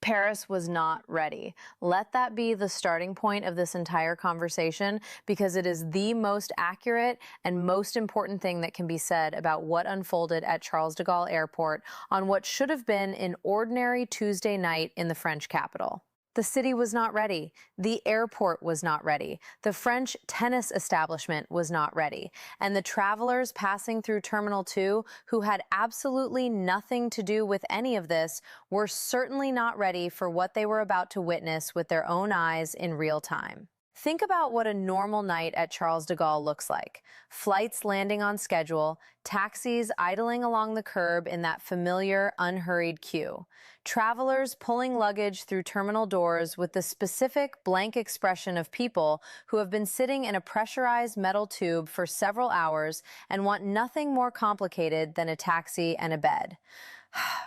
Paris was not ready. Let that be the starting point of this entire conversation because it is the most accurate and most important thing that can be said about what unfolded at Charles de Gaulle Airport on what should have been an ordinary Tuesday night in the French capital. The city was not ready. The airport was not ready. The French tennis establishment was not ready. And the travelers passing through Terminal 2, who had absolutely nothing to do with any of this, were certainly not ready for what they were about to witness with their own eyes in real time. Think about what a normal night at Charles de Gaulle looks like. Flights landing on schedule, taxis idling along the curb in that familiar, unhurried queue. Travelers pulling luggage through terminal doors with the specific blank expression of people who have been sitting in a pressurized metal tube for several hours and want nothing more complicated than a taxi and a bed.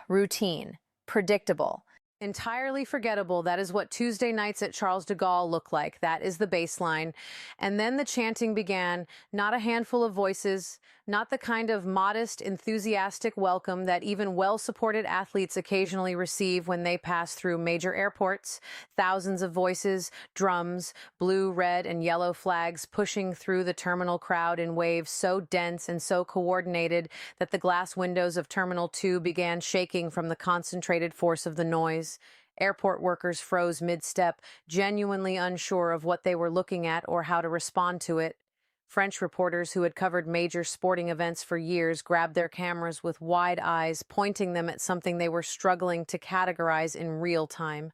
Routine. Predictable. Entirely forgettable. That is what Tuesday nights at Charles de Gaulle look like. That is the baseline. And then the chanting began, not a handful of voices, not the kind of modest, enthusiastic welcome that even well-supported athletes occasionally receive when they pass through major airports. Thousands of voices, drums, blue, red, and yellow flags pushing through the terminal crowd in waves so dense and so coordinated that the glass windows of Terminal 2 began shaking from the concentrated force of the noise. Airport workers froze mid-step, genuinely unsure of what they were looking at or how to respond to it. French reporters who had covered major sporting events for years grabbed their cameras with wide eyes, pointing them at something they were struggling to categorize in real time.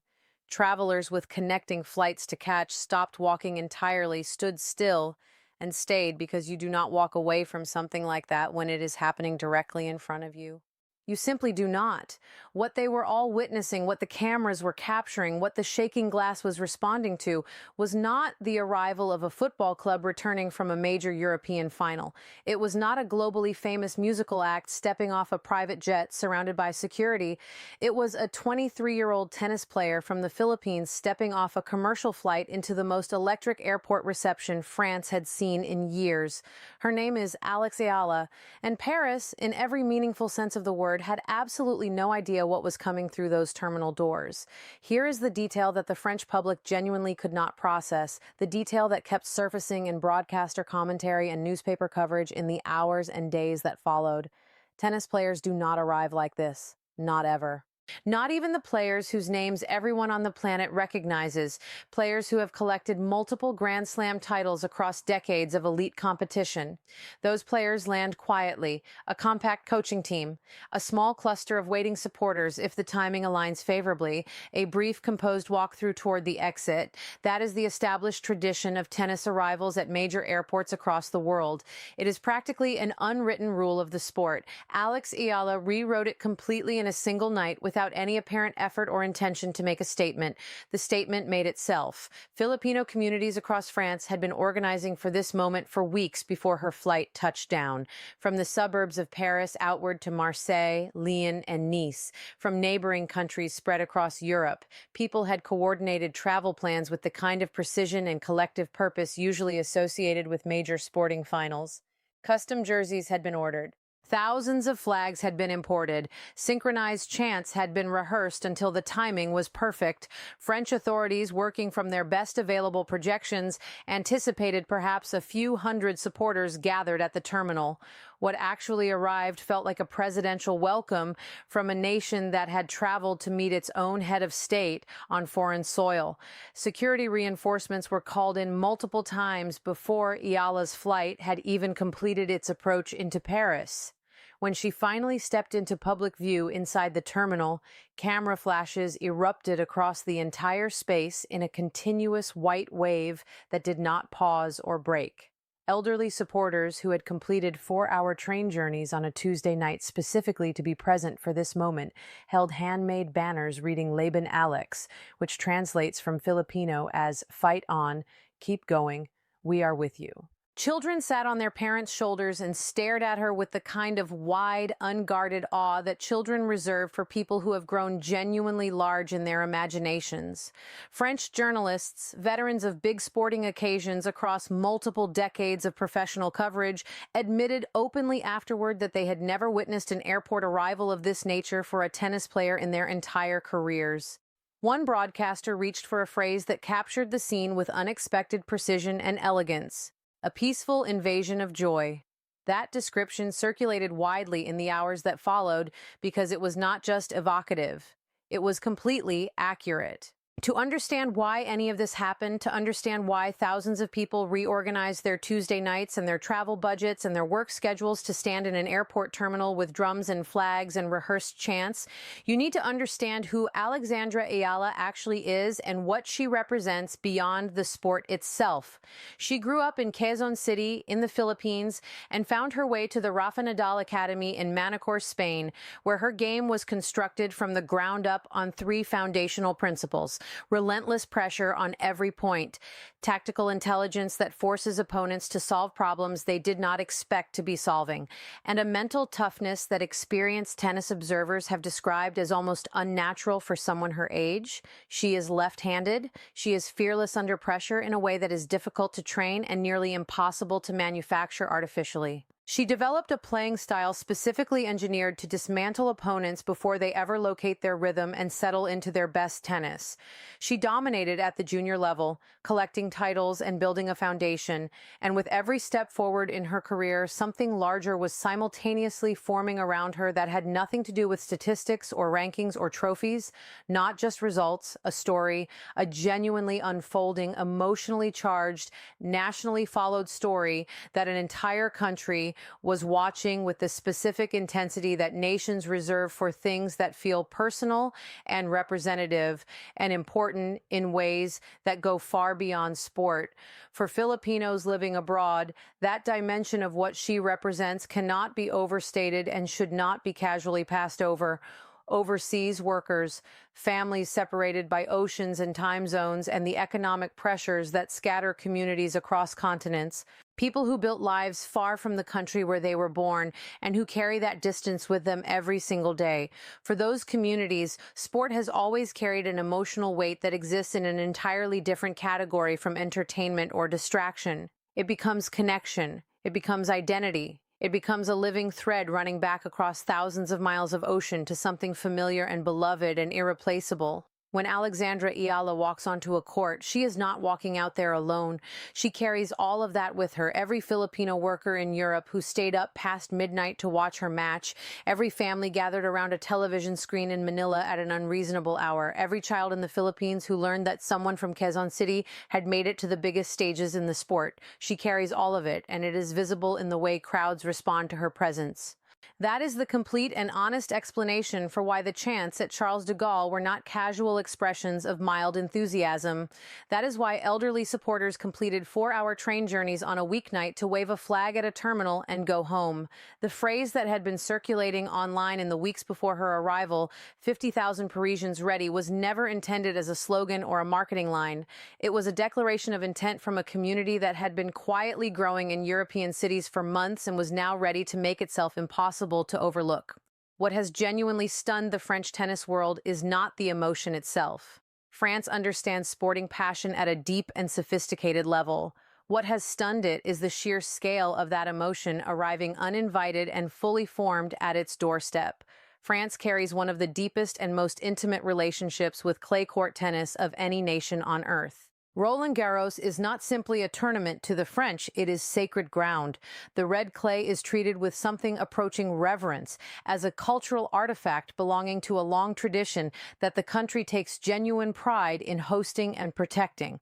Travelers with connecting flights to catch stopped walking entirely, stood still, and stayed because you do not walk away from something like that when it is happening directly in front of you. You simply do not. What they were all witnessing, what the cameras were capturing, what the shaking glass was responding to, was not the arrival of a football club returning from a major European final. It was not a globally famous musical act stepping off a private jet surrounded by security. It was a 23-year-old tennis player from the Philippines stepping off a commercial flight into the most electric airport reception France had seen in years. Her name is Eala, and Paris, in every meaningful sense of the word, had absolutely no idea what was coming through those terminal doors. Here is the detail that the French public genuinely could not process, the detail that kept surfacing in broadcaster commentary and newspaper coverage in the hours and days that followed. Tennis players do not arrive like this. Not ever. Not even the players whose names everyone on the planet recognizes, players who have collected multiple Grand Slam titles across decades of elite competition. Those players land quietly, a compact coaching team, a small cluster of waiting supporters if the timing aligns favorably, a brief composed walkthrough toward the exit. That is the established tradition of tennis arrivals at major airports across the world. It is practically an unwritten rule of the sport. Eala rewrote it completely in a single night without any apparent effort or intention to make a statement. The statement made itself. Filipino communities across France had been organizing for this moment for weeks before her flight touched down. From the suburbs of Paris outward to Marseille, Lyon, and Nice, from neighboring countries spread across Europe, people had coordinated travel plans with the kind of precision and collective purpose usually associated with major sporting finals. Custom jerseys had been ordered. Thousands of flags had been imported. Synchronized chants had been rehearsed until the timing was perfect. French authorities, working from their best available projections, anticipated perhaps a few hundred supporters gathered at the terminal. What actually arrived felt like a presidential welcome from a nation that had traveled to meet its own head of state on foreign soil. Security reinforcements were called in multiple times before Eala's flight had even completed its approach into Paris. When she finally stepped into public view inside the terminal, camera flashes erupted across the entire space in a continuous white wave that did not pause or break. Elderly supporters who had completed 4-hour train journeys on a Tuesday night specifically to be present for this moment held handmade banners reading Laban Alex, which translates from Filipino as "Fight on, keep going, we are with you." Children sat on their parents' shoulders and stared at her with the kind of wide, unguarded awe that children reserve for people who have grown genuinely large in their imaginations. French journalists, veterans of big sporting occasions across multiple decades of professional coverage, admitted openly afterward that they had never witnessed an airport arrival of this nature for a tennis player in their entire careers. One broadcaster reached for a phrase that captured the scene with unexpected precision and elegance: a peaceful invasion of joy. That description circulated widely in the hours that followed because it was not just evocative, it was completely accurate. To understand why any of this happened, to understand why thousands of people reorganized their Tuesday nights and their travel budgets and their work schedules to stand in an airport terminal with drums and flags and rehearsed chants, you need to understand who Alexandra Eala actually is and what she represents beyond the sport itself. She grew up in Quezon City in the Philippines and found her way to the Rafa Nadal Academy in Manacor, Spain, where her game was constructed from the ground up on three foundational principles: relentless pressure on every point, tactical intelligence that forces opponents to solve problems they did not expect to be solving, and a mental toughness that experienced tennis observers have described as almost unnatural for someone her age. She is left-handed. She is fearless under pressure in a way that is difficult to train and nearly impossible to manufacture artificially. She developed a playing style specifically engineered to dismantle opponents before they ever locate their rhythm and settle into their best tennis. She dominated at the junior level, collecting titles and building a foundation, and with every step forward in her career, something larger was simultaneously forming around her that had nothing to do with statistics or rankings or trophies, not just results, a story, a genuinely unfolding, emotionally charged, nationally followed story that an entire country was watching with the specific intensity that nations reserve for things that feel personal and representative and important in ways that go far beyond sport. For Filipinos living abroad, that dimension of what she represents cannot be overstated and should not be casually passed over. Overseas workers, families separated by oceans and time zones, and the economic pressures that scatter communities across continents. People who built lives far from the country where they were born and who carry that distance with them every single day. For those communities, sport has always carried an emotional weight that exists in an entirely different category from entertainment or distraction. It becomes connection. It becomes identity. It becomes a living thread running back across thousands of miles of ocean to something familiar and beloved and irreplaceable. When Alexandra Eala walks onto a court, she is not walking out there alone. She carries all of that with her. Every Filipino worker in Europe who stayed up past midnight to watch her match, every family gathered around a television screen in Manila at an unreasonable hour, every child in the Philippines who learned that someone from Quezon City had made it to the biggest stages in the sport. She carries all of it, and it is visible in the way crowds respond to her presence. That is the complete and honest explanation for why the chants at Charles de Gaulle were not casual expressions of mild enthusiasm. That is why elderly supporters completed 4-hour train journeys on a weeknight to wave a flag at a terminal and go home. The phrase that had been circulating online in the weeks before her arrival, 50,000 Parisians ready, was never intended as a slogan or a marketing line. It was a declaration of intent from a community that had been quietly growing in European cities for months and was now ready to make itself impossible to overlook. What has genuinely stunned the French tennis world is not the emotion itself. France understands sporting passion at a deep and sophisticated level. What has stunned it is the sheer scale of that emotion arriving uninvited and fully formed at its doorstep. France carries one of the deepest and most intimate relationships with clay court tennis of any nation on earth. Roland Garros is not simply a tournament to the French, it is sacred ground. The red clay is treated with something approaching reverence, as a cultural artifact belonging to a long tradition that the country takes genuine pride in hosting and protecting.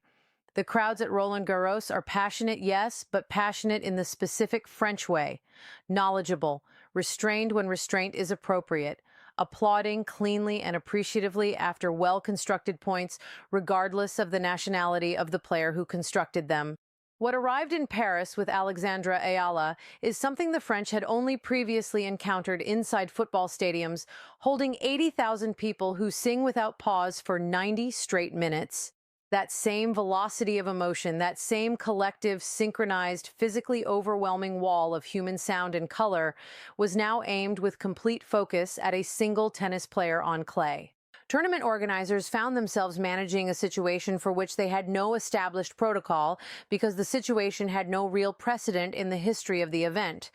The crowds at Roland Garros are passionate, yes, but passionate in the specific French way. Knowledgeable, restrained when restraint is appropriate, applauding cleanly and appreciatively after well-constructed points, regardless of the nationality of the player who constructed them. What arrived in Paris with Alexandra Eala is something the French had only previously encountered inside football stadiums, holding 80,000 people who sing without pause for 90 straight minutes. That same velocity of emotion, that same collective, synchronized, physically overwhelming wall of human sound and color was now aimed with complete focus at a single tennis player on clay. Tournament organizers found themselves managing a situation for which they had no established protocol because the situation had no real precedent in the history of the event.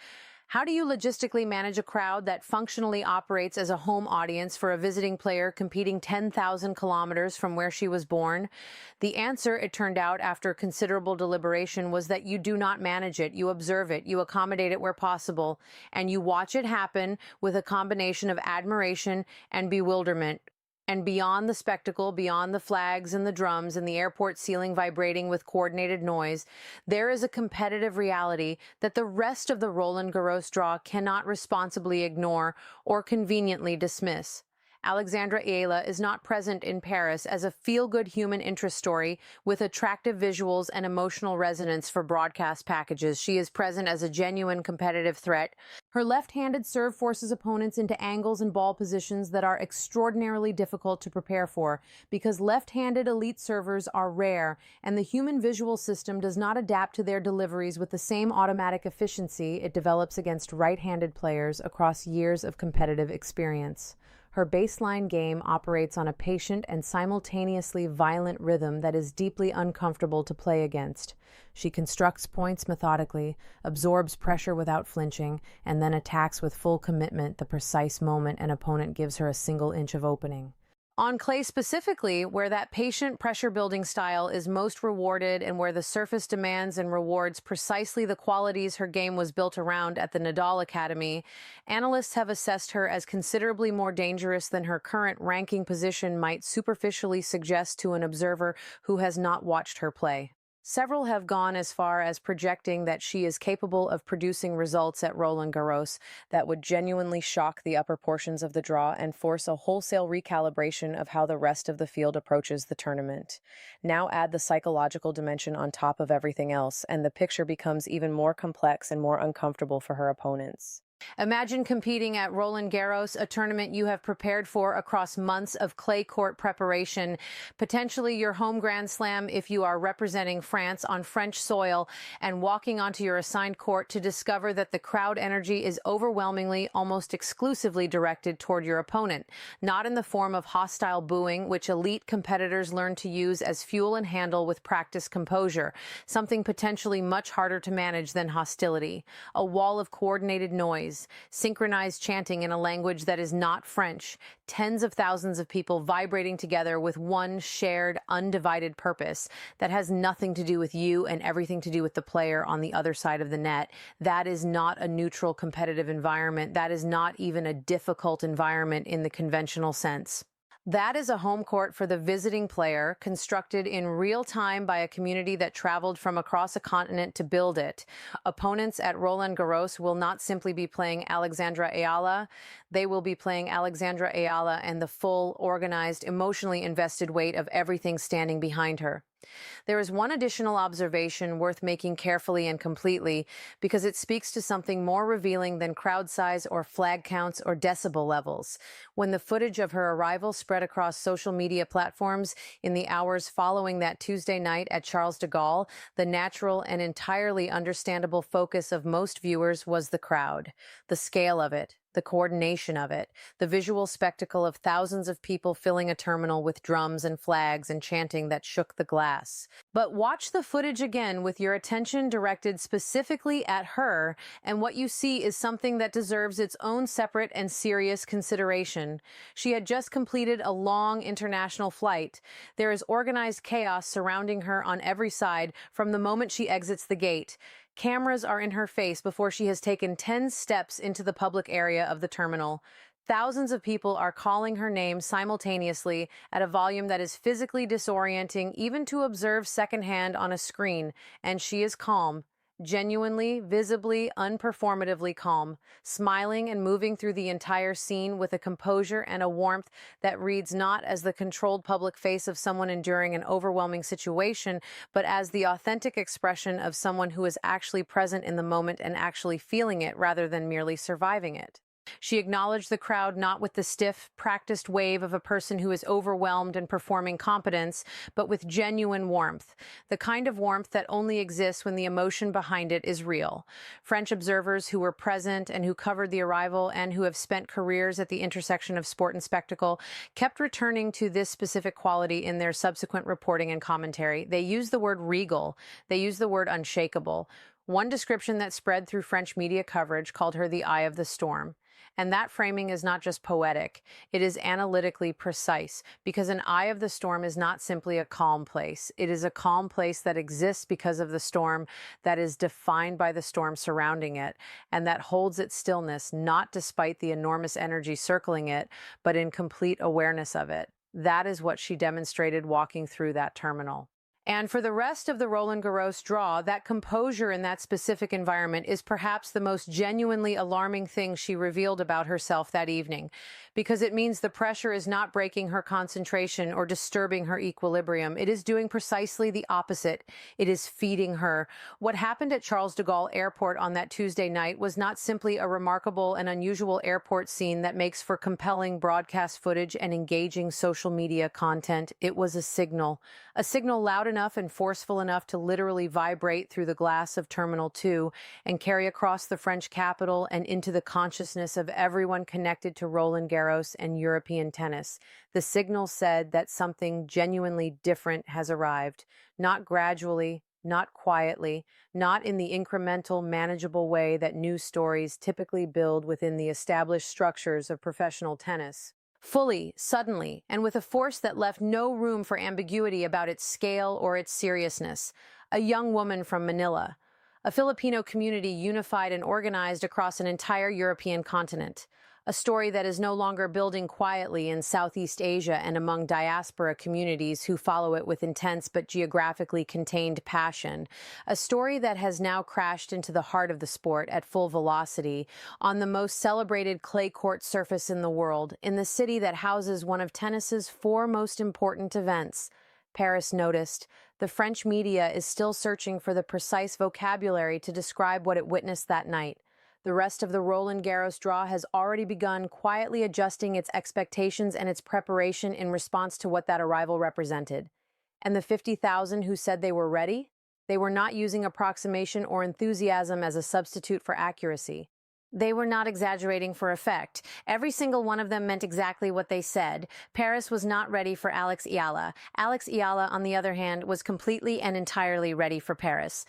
How do you logistically manage a crowd that functionally operates as a home audience for a visiting player competing 10,000 kilometers from where she was born? The answer, it turned out, after considerable deliberation, was that you do not manage it. You observe it, you accommodate it where possible, and you watch it happen with a combination of admiration and bewilderment. And beyond the spectacle, beyond the flags and the drums and the airport ceiling vibrating with coordinated noise, there is a competitive reality that the rest of the Roland Garros draw cannot responsibly ignore or conveniently dismiss. Alexandra Eala is not present in Paris as a feel-good human interest story with attractive visuals and emotional resonance for broadcast packages. She is present as a genuine competitive threat. Her left-handed serve forces opponents into angles and ball positions that are extraordinarily difficult to prepare for, because left-handed elite servers are rare, and the human visual system does not adapt to their deliveries with the same automatic efficiency it develops against right-handed players across years of competitive experience. Her baseline game operates on a patient and simultaneously violent rhythm that is deeply uncomfortable to play against. She constructs points methodically, absorbs pressure without flinching, and then attacks with full commitment the precise moment an opponent gives her a single inch of opening. On clay specifically, where that patient pressure-building style is most rewarded and where the surface demands and rewards precisely the qualities her game was built around at the Nadal Academy, analysts have assessed her as considerably more dangerous than her current ranking position might superficially suggest to an observer who has not watched her play. Several have gone as far as projecting that she is capable of producing results at Roland Garros that would genuinely shock the upper portions of the draw and force a wholesale recalibration of how the rest of the field approaches the tournament. Now add the psychological dimension on top of everything else, and the picture becomes even more complex and more uncomfortable for her opponents. Imagine competing at Roland Garros, a tournament you have prepared for across months of clay court preparation, potentially your home Grand Slam if you are representing France on French soil, and walking onto your assigned court to discover that the crowd energy is overwhelmingly, almost exclusively directed toward your opponent, not in the form of hostile booing, which elite competitors learn to use as fuel and handle with practiced composure, something potentially much harder to manage than hostility. A wall of coordinated noise, synchronized chanting in a language that is not French, tens of thousands of people vibrating together with one shared, undivided purpose that has nothing to do with you and everything to do with the player on the other side of the net. That is not a neutral competitive environment. That is not even a difficult environment in the conventional sense. That is a home court for the visiting player, constructed in real time by a community that traveled from across a continent to build it. Opponents at Roland Garros will not simply be playing Alexandra Eala, they will be playing Alexandra Eala and the full, organized, emotionally invested weight of everything standing behind her. There is one additional observation worth making carefully and completely, because it speaks to something more revealing than crowd size or flag counts or decibel levels. When the footage of her arrival spread across social media platforms in the hours following that Tuesday night at Charles de Gaulle, the natural and entirely understandable focus of most viewers was the crowd, the scale of it, the coordination of it, the visual spectacle of thousands of people filling a terminal with drums and flags and chanting that shook the glass. But watch the footage again with your attention directed specifically at her, and what you see is something that deserves its own separate and serious consideration. She had just completed a long international flight. There is organized chaos surrounding her on every side from the moment she exits the gate. Cameras are in her face before she has taken 10 steps into the public area of the terminal. Thousands of people are calling her name simultaneously at a volume that is physically disorienting even to observe secondhand on a screen, and she is calm. Genuinely, visibly, unperformatively calm, smiling and moving through the entire scene with a composure and a warmth that reads not as the controlled public face of someone enduring an overwhelming situation, but as the authentic expression of someone who is actually present in the moment and actually feeling it rather than merely surviving it. She acknowledged the crowd not with the stiff, practiced wave of a person who is overwhelmed and performing competence, but with genuine warmth, the kind of warmth that only exists when the emotion behind it is real. French observers who were present and who covered the arrival and who have spent careers at the intersection of sport and spectacle kept returning to this specific quality in their subsequent reporting and commentary. They use the word regal. They use the word unshakable. One description that spread through French media coverage called her the Eye of the Storm. And that framing is not just poetic, it is analytically precise, because an eye of the storm is not simply a calm place. It is a calm place that exists because of the storm, that is defined by the storm surrounding it, and that holds its stillness, not despite the enormous energy circling it, but in complete awareness of it. That is what she demonstrated walking through that terminal. And for the rest of the Roland Garros draw, that composure in that specific environment is perhaps the most genuinely alarming thing she revealed about herself that evening, because it means the pressure is not breaking her concentration or disturbing her equilibrium. It is doing precisely the opposite. It is feeding her. What happened at Charles de Gaulle Airport on that Tuesday night was not simply a remarkable and unusual airport scene that makes for compelling broadcast footage and engaging social media content. It was a signal loud enough and forceful enough to literally vibrate through the glass of Terminal 2 and carry across the French capital and into the consciousness of everyone connected to Roland Garros and European tennis. The signal said that something genuinely different has arrived, not gradually, not quietly, not in the incremental, manageable way that news stories typically build within the established structures of professional tennis. Fully, suddenly, and with a force that left no room for ambiguity about its scale or its seriousness. A young woman from Manila, a Filipino community unified and organized across an entire European continent. A story that is no longer building quietly in Southeast Asia and among diaspora communities who follow it with intense but geographically contained passion. A story that has now crashed into the heart of the sport at full velocity, on the most celebrated clay court surface in the world, in the city that houses one of tennis's four most important events. Paris noticed. The French media is still searching for the precise vocabulary to describe what it witnessed that night. The rest of the Roland Garros draw has already begun quietly adjusting its expectations and its preparation in response to what that arrival represented. And the 50,000 who said they were ready? They were not using approximation or enthusiasm as a substitute for accuracy. They were not exaggerating for effect. Every single one of them meant exactly what they said. Paris was not ready for Alex Eala. Alex Eala, on the other hand, was completely and entirely ready for Paris.